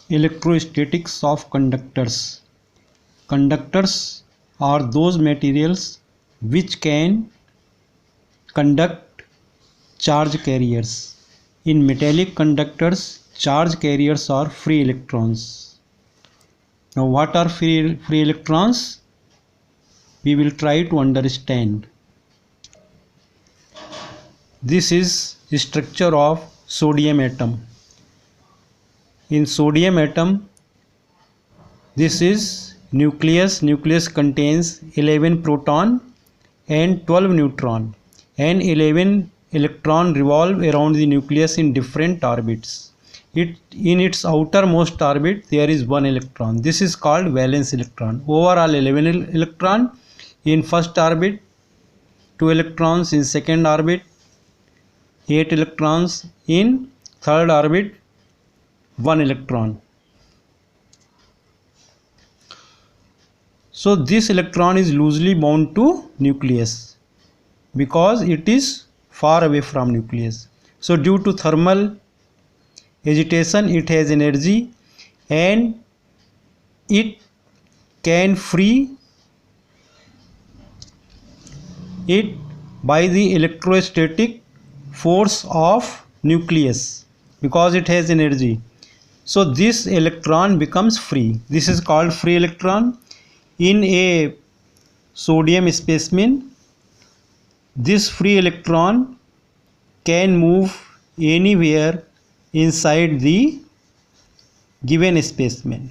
Electrostatics of conductors. Conductors are those materials which can conduct charge carriers. In metallic conductors, charge carriers are free electrons. Now, what are free electrons? We will try to understand. This is the structure of sodium atom. In sodium atom, this is nucleus. Nucleus contains 11 proton and 12 neutron, and 11 electron revolve around the nucleus in different orbits. In its outermost orbit there is one electron. This is called valence electron. Overall 11 electron in first orbit, 2 electrons in second orbit, 8 electrons in third orbit, 1 electron. So this electron is loosely bound to nucleus because it is far away from nucleus. So due to thermal agitation it has energy and it can free it by the electrostatic force of nucleus because it has energy. So this electron becomes free. This is called free electron. In a sodium specimen, this free electron can move anywhere inside the given specimen.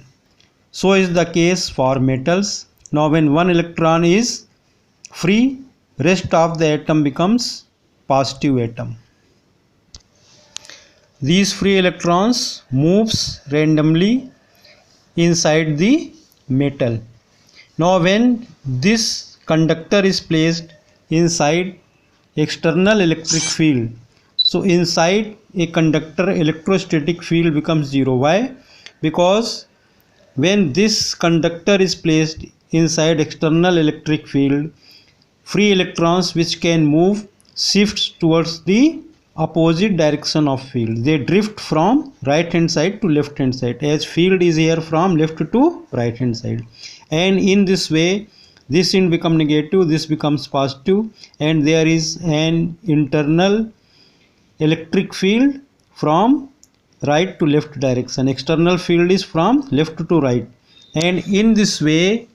So is the case for metals. Now when one electron is free, rest of the atom becomes positive atom. These free electrons moves randomly inside the metal. Now when this conductor is placed inside external electric field, so inside a conductor electrostatic field becomes zero. Why? Because when this conductor is placed inside external electric field, free electrons which can move shifts towards the opposite direction of field. They drift from right hand side to left hand side, as field is here from left to right hand side, and in this way this end become negative, this becomes positive, and there is an internal electric field from right to left direction. External field is from left to right, and in this way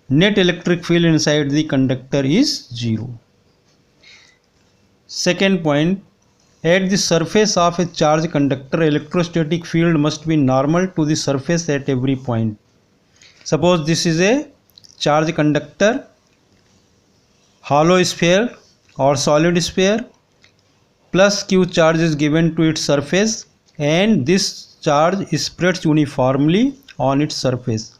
net electric field inside the conductor is zero. Second point, at the surface of a charged conductor, electrostatic field must be normal to the surface at every point. Suppose this is a charged conductor, hollow sphere or solid sphere, plus q charge is given to its surface, and this charge spreads uniformly on its surface.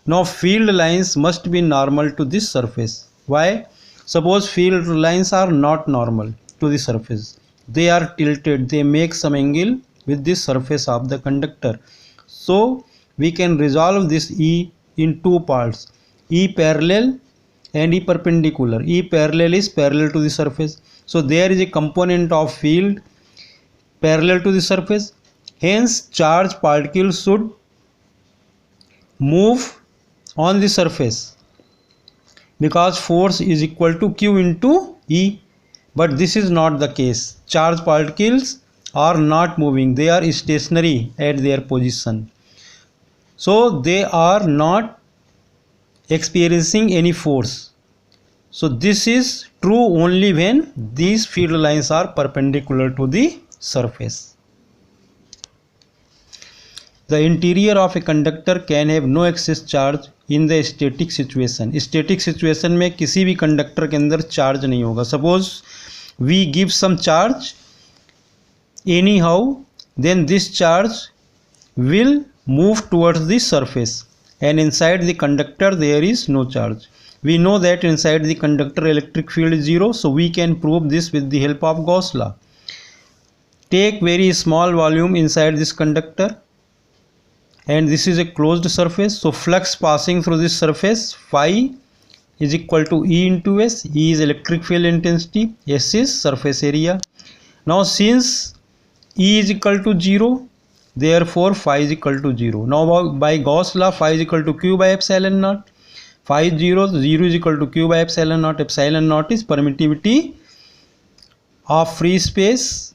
Now field lines must be normal to this surface. Why? Suppose field lines are not normal to the surface, they are tilted, they make some angle with this surface of the conductor. So we can resolve this E in two parts, E parallel and E perpendicular. E parallel is parallel to the surface, so there is a component of field parallel to the surface, hence charged particles should move on the surface because force is equal to Q into E. But this is not the case. Charged particles are not moving, they are stationary at their position, so they are not experiencing any force. So this is true only when these field lines are perpendicular to the surface. The interior of a conductor can have no excess charge in the static situation. Static situation में किसी भी conductor के अंदर charge नहीं होगा. Suppose we give some charge anyhow, then this charge will move towards the surface, and inside the conductor there is no charge. We know that inside the conductor electric field is zero, so we can prove this with the help of Gauss law. Take very small volume inside this conductor, and this is a closed surface, so flux passing through this surface phi is equal to E into S. E is electric field intensity, S is surface area. Now since E is equal to 0, therefore phi is equal to 0. Now by Gauss law, phi is equal to q by epsilon naught. Phi is 0, 0 is equal to q by epsilon naught. Epsilon naught is permittivity of free space.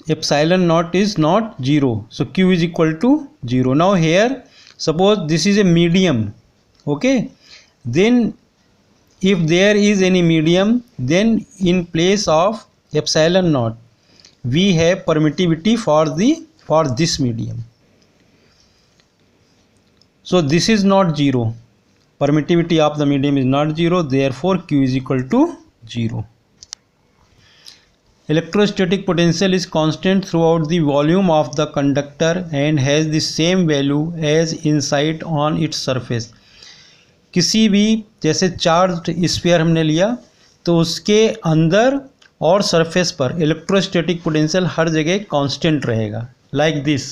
Epsilon naught is not 0, so q is equal to 0. Now here, suppose this is a medium, okay, then if there is any medium, then in place of epsilon naught we have permittivity for this medium. So this is not 0, permittivity of the medium is not 0, therefore q is equal to 0. Electrostatic potential is constant throughout the volume of the conductor and has the same value as inside on its surface. किसी भी जैसे charge sphere हमने लिया तो उसके अंदर और surface पर इलेक्ट्रोस्टैटिक पोटेंशियल हर जगह कांस्टेंट रहेगा. Like this,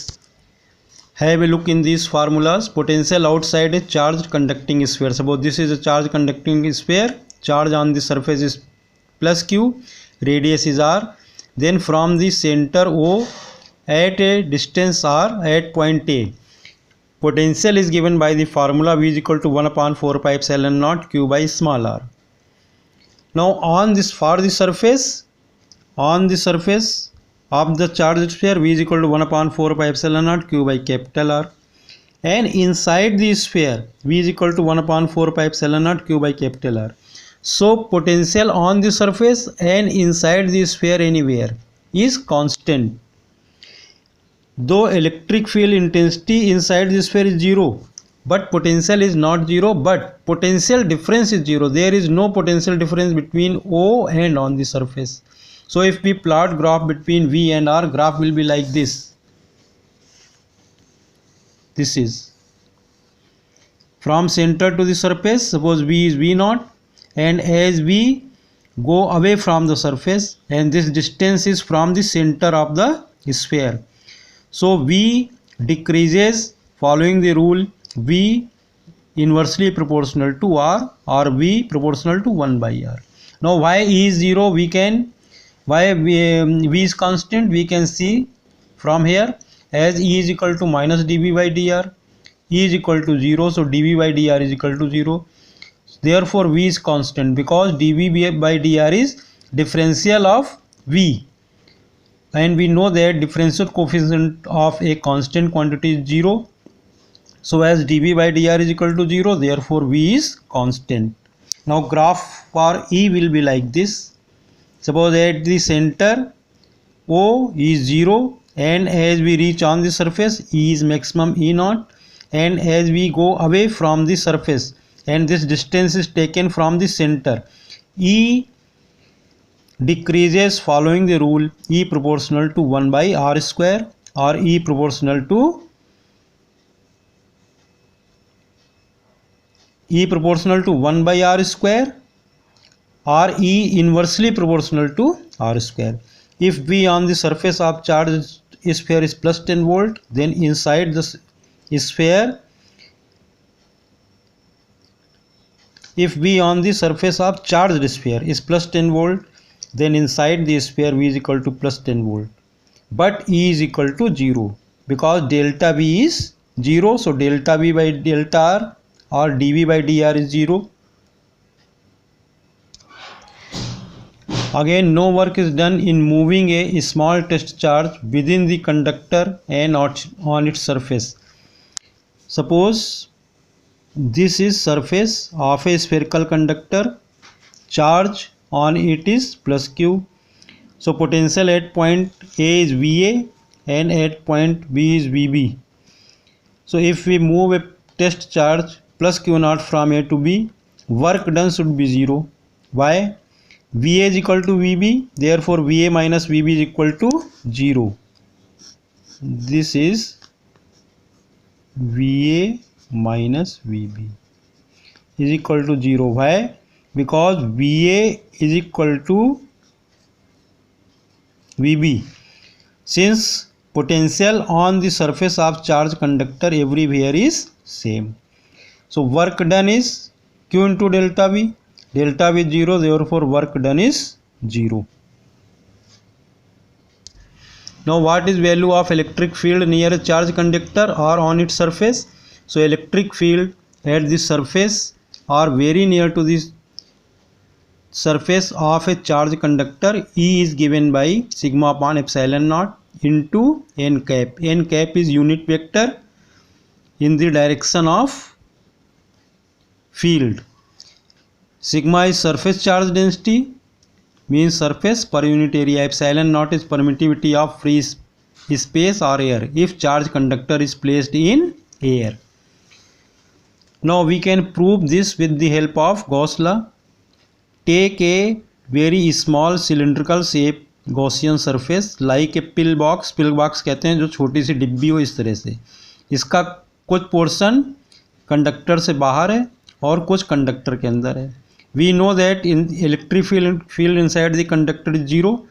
have a look in this formulas. Potential outside A charge conducting sphere. Suppose this is a charge conducting sphere. Charge on the surface is plus q. Radius is r. Then from the center O at a distance r at point A, potential is given by the formula V is equal to 1 upon 4 pi epsilon naught q by small r. Now on this, for the surface, on the surface of the charged sphere, V is equal to 1 upon 4 pi epsilon naught q by capital R, and inside the sphere V is equal to 1 upon 4 pi epsilon naught q by capital R. So potential on the surface and inside the sphere anywhere is constant. Though electric field intensity inside the sphere is 0, but potential is not 0, but potential difference is 0. There is no potential difference between O and on the surface. So if we plot graph between V and R, graph will be like this. This is from center to the surface. Suppose V is V naught, and as we go away from the surface, and this distance is from the center of the sphere, so V decreases following the rule V inversely proportional to R or V proportional to 1 by R. Now why E is 0, we can, why V is constant, we can see from here, as E is equal to minus dV by dr, E is equal to 0, so dV by dr is equal to 0. Therefore V is constant because dV by dr is differential of V, and we know that differential coefficient of a constant quantity is 0. So as dV by dr is equal to 0, therefore V is constant. Now graph for E will be like this. Suppose at the center O is 0, and as we reach on the surface, E is maximum E naught, and as we go away from the surface, and this distance is taken from the center, E decreases following the rule E proportional to 1 by R square or E proportional to 1 by R square or E inversely proportional to R square. If V on the surface of charged sphere is plus 10 volt, then inside the sphere, if V on the surface of charged sphere is plus 10 volt, then inside the sphere V is equal to plus 10 volt, but E is equal to 0 because delta V is 0, so delta V by delta R or dV by dr is 0. Again, no work is done in moving a small test charge within the conductor and on its surface. Suppose this is surface of a spherical conductor, charge on it is plus q. So potential at point A is VA and at point B is VB. So if we move a test charge plus q naught from A to B, work done should be 0. Why? VA is equal to VB, therefore VA minus VB is equal to 0. This is VA minus VB is equal to 0. Why? Because VA is equal to VB. Since potential on the surface of charged conductor everywhere is same, so work done is Q into delta V. Delta V is 0, therefore work done is 0. Now what is value of electric field near a charge conductor or on its surface? So electric field at the surface or very near to the surface of a charge conductor, E is given by sigma upon epsilon naught into n cap. N cap is unit vector in the direction of field. Sigma is surface charge density, means surface per unit area. Epsilon naught is permittivity of free space or air if charge conductor is placed in air. Now we can prove this with the help of Gauss law. Take a very small cylindrical shape Gaussian surface like a pill box. Pill box कहते हैं जो छोटी सी डिब्बी हो इस तरह से. इसका कुछ पोर्शन कंडक्टर से बाहर है और कुछ कंडक्टर के अंदर है. We know that in electric field inside the conductor is 0.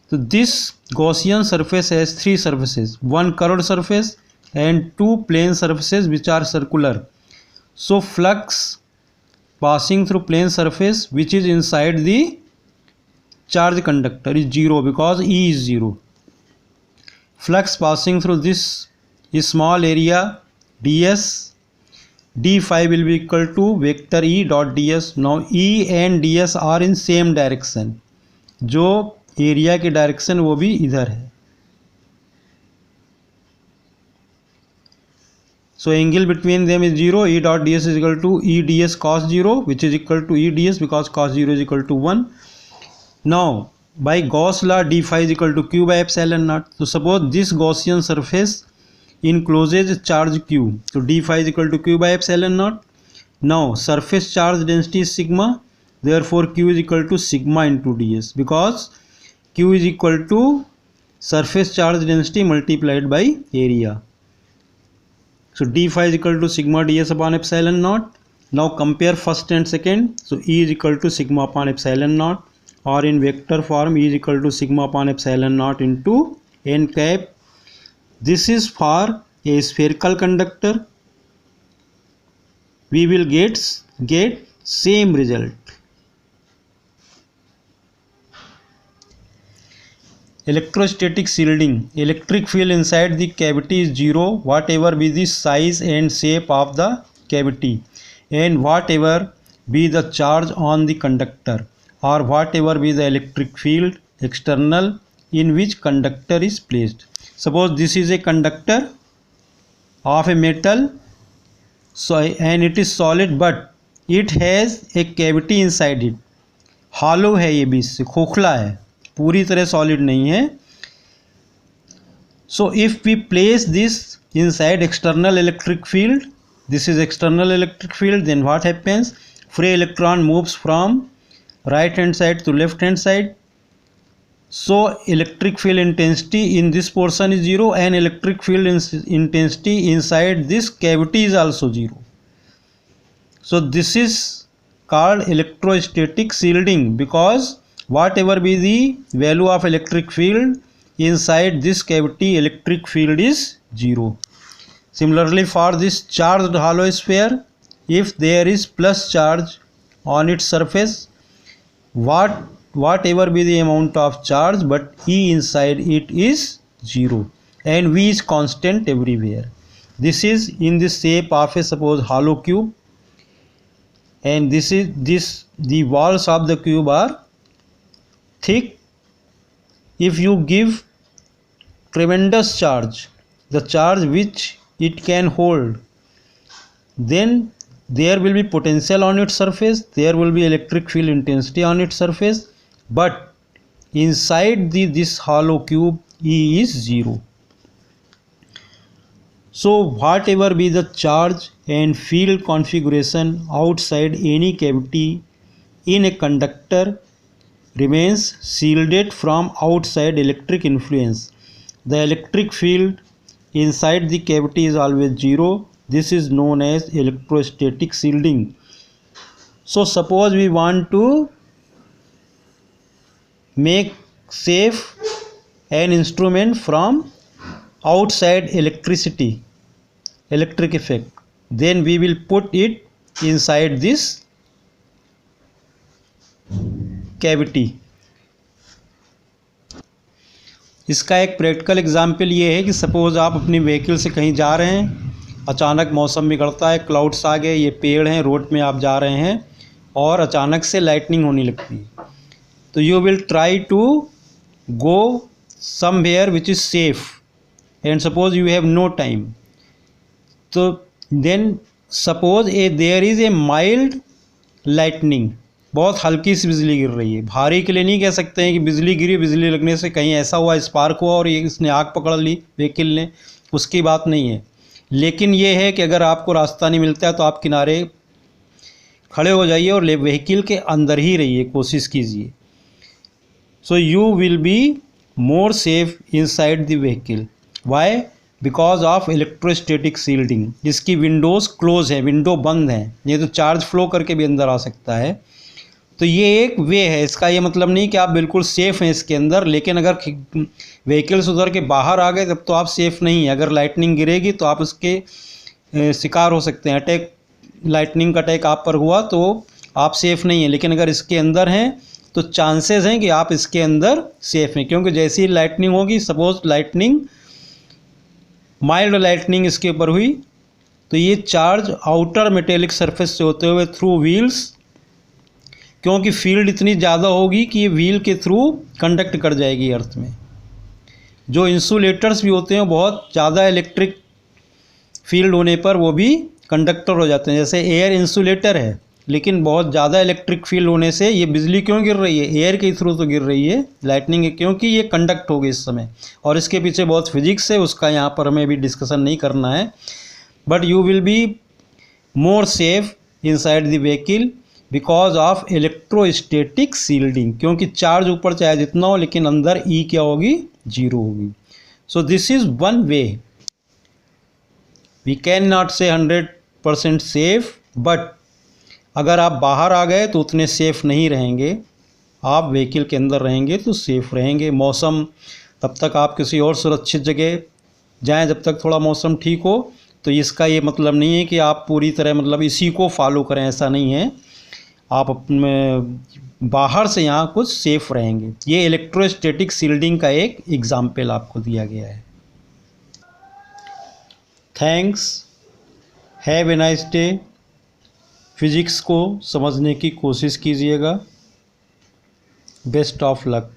So this Gaussian surface has three surfaces, one curved surface and two plane surfaces which are circular. So flux passing through plane surface which is inside the charge conductor is 0 because E is 0. Flux passing through this small area ds, d phi will be equal to vector E dot ds. Now E and ds are in same direction. जो area की direction वो भी इधर है. So angle between them is 0. E dot ds is equal to E ds cos 0 which is equal to E ds because cos 0 is equal to 1. Now by Gauss law d phi is equal to q by epsilon naught. So suppose this Gaussian surface encloses charge q. So d phi is equal to q by epsilon naught. Now surface charge density is sigma. Therefore q is equal to sigma into ds because q is equal to surface charge density multiplied by area. So d phi is equal to sigma ds upon epsilon naught. Now compare first and second. So E is equal to sigma upon epsilon naught, or in vector form E is equal to sigma upon epsilon naught into n cap. This is for a spherical conductor. We will get same result. Electrostatic shielding. Electric field inside the cavity is 0 whatever be the size and shape of the cavity and whatever be the charge on the conductor or whatever be the electric field external in which conductor is placed. Suppose this is a conductor of a metal, so and it is solid but it has a cavity inside it. hollow है, ये बीच से खोखला है, पूरी तरह solid नहीं है. So if we place this inside external electric field, this is external electric field, then what happens? Free electron moves from right hand side to left hand side. So electric field intensity in this portion is 0 and electric field intensity inside this cavity is also 0. So this is called electrostatic shielding because whatever be the value of electric field inside this cavity, electric field is 0. Similarly for this charged hollow sphere, if there is plus charge on its surface, whatever be the amount of charge but E inside it is 0 and V is constant everywhere. This is in the shape of a suppose hollow cube, and the walls of the cube are thick. If you give tremendous charge, the charge which it can hold, then there will be potential on its surface, there will be electric field intensity on its surface, but inside this hollow cube E is 0. So whatever be the charge and field configuration outside any cavity in a conductor remains shielded from outside electric influence. The electric field inside the cavity is always 0. This is known as electrostatic shielding. So suppose we want to make safe an instrument from outside electric effect, then we will put it inside this cavity. इसका एक practical example ये है कि suppose आप अपनी vehicle से कहीं जा रहे हैं, अचानक मौसम बिगड़ता है, क्लाउड्स आ गए, ये पेड़ हैं, रोड में आप जा रहे हैं और अचानक से लाइटनिंग होने लगती है, तो you will try to go somewhere which is safe and suppose you have no time, तो then suppose there is a mild lightning, बहुत हल्की सी बिजली गिर रही है, भारी के लिए नहीं कह सकते हैं कि बिजली गिरी, बिजली लगने से कहीं ऐसा हुआ स्पार्क हुआ और ये इसने आग पकड़ ली व्हीकल ने, उसकी बात नहीं है। लेकिन ये है कि अगर आपको रास्ता नहीं मिलता है तो आप किनारे खड़े हो जाइए और व्हीकल के अंदर ही रहिए, कोशिश कीजिए। So you will be more safe inside the vehicle. Why? Because of electrostatic shielding. इसकी विंडोज़ क्लोज है, विंडो बंद है, ये तो चार्ज फ्लो करके भी अंदर आ सकता है। तो ये एक वे है, इसका ये मतलब नहीं कि आप बिल्कुल सेफ़ हैं इसके अंदर, लेकिन अगर व्हीकल्स उधर के बाहर आ गए तब तो आप सेफ़ नहीं हैं। अगर लाइटनिंग गिरेगी तो आप उसके शिकार हो सकते हैं, अटैक, लाइटनिंग का अटैक आप पर हुआ तो आप सेफ़ नहीं हैं। लेकिन अगर इसके अंदर हैं तो चांसेस हैं कि आप इसके अंदर सेफ़ हैं, क्योंकि जैसी ही लाइटनिंग होगी, सपोज लाइटनिंग, माइल्ड लाइटनिंग इसके ऊपर हुई, तो ये चार्ज आउटर मेटेलिक सरफेस से होते हुए थ्रू व्हील्स, क्योंकि फील्ड इतनी ज़्यादा होगी कि ये व्हील के थ्रू कंडक्ट कर जाएगी अर्थ में। जो इंसुलेटर्स भी होते हैं बहुत ज़्यादा इलेक्ट्रिक फील्ड होने पर वो भी कंडक्टर हो जाते हैं, जैसे एयर इंसुलेटर है, लेकिन बहुत ज़्यादा इलेक्ट्रिक फील्ड होने से ये बिजली क्यों गिर रही है, एयर के थ्रू तो गिर रही है लाइटनिंग है, क्योंकि ये कंडक्ट होगी इस समय, और इसके पीछे बहुत फिजिक्स है, उसका यहाँ पर हमें भी डिस्कशन नहीं करना है। But you will be more safe inside the vehicle because of electrostatic shielding, क्योंकि चार्ज ऊपर चाहे जितना हो लेकिन अंदर ई क्या होगी, जीरो होगी। So this is one way. We can not say 100% safe, but अगर आप बाहर आ गए तो उतने सेफ नहीं रहेंगे, आप व्हीकल के अंदर रहेंगे तो सेफ रहेंगे। मौसम, तब तक आप किसी और सुरक्षित जगह जाएं जब तक थोड़ा मौसम ठीक हो। तो इसका ये मतलब नहीं है कि आप पूरी तरह मतलब इसी को फॉलो करें, ऐसा नहीं है। आप अपने बाहर से यहाँ कुछ सेफ रहेंगे। ये इलेक्ट्रोस्टैटिक शील्डिंग का एक एग्जाम्पल आपको दिया गया है। Thanks, have a nice day. Physics को समझने की कोशिश कीजिएगा। Best of luck.